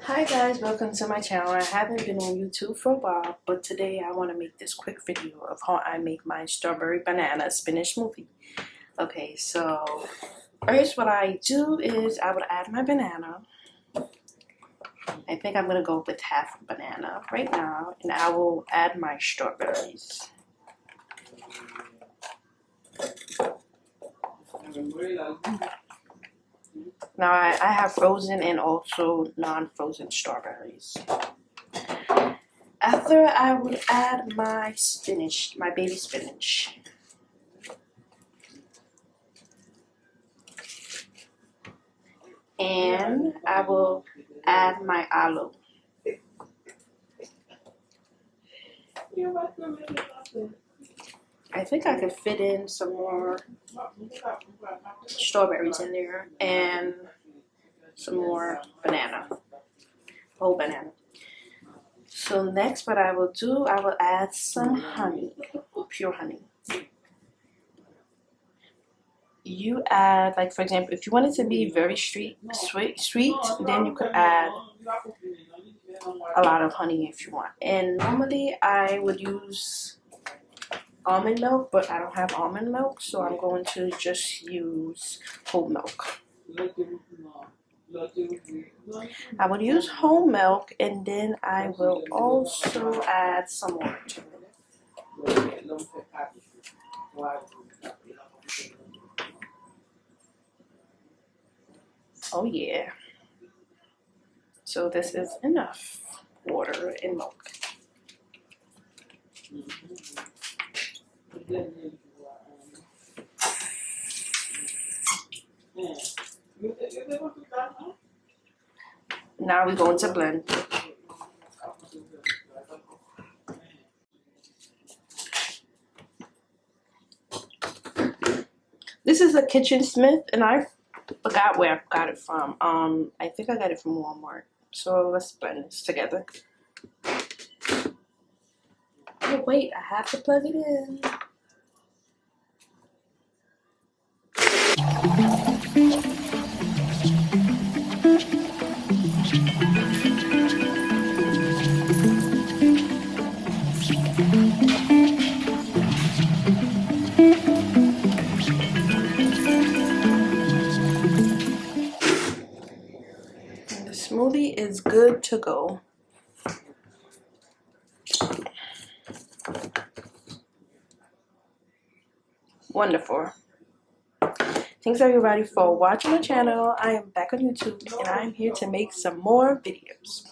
Hi guys, welcome to my channel. I haven't been on YouTube for a while, but today I want to make this quick video of how I make my strawberry banana spinach smoothie. Okay, so first what I do is I would add my banana. I think I'm going to go with half a banana right now, and I will add my strawberries. Now I have frozen and also non-frozen strawberries. After I would add my spinach, my baby spinach. And I will add my aloe. I think I could fit in some more strawberries in there and some more banana, whole banana. So next what I will do, I will add some honey, pure honey. You add, like for example, if you want it to be very sweet, then you could add a lot of honey if you want. And normally I would use almond milk, but I don't have almond milk, so I'm going to just use whole milk. I would use whole milk, and then I will also add some water to it. Oh yeah. So this is enough water and milk. Now we're going to blend. This is a Kitchen Smith, and I forgot where I got it from. I think I got it from Walmart. So let's blend this together. Oh wait, I have to plug it in. And the smoothie is good to go. Wonderful. Thanks everybody for watching my channel. I am back on YouTube and I am here to make some more videos.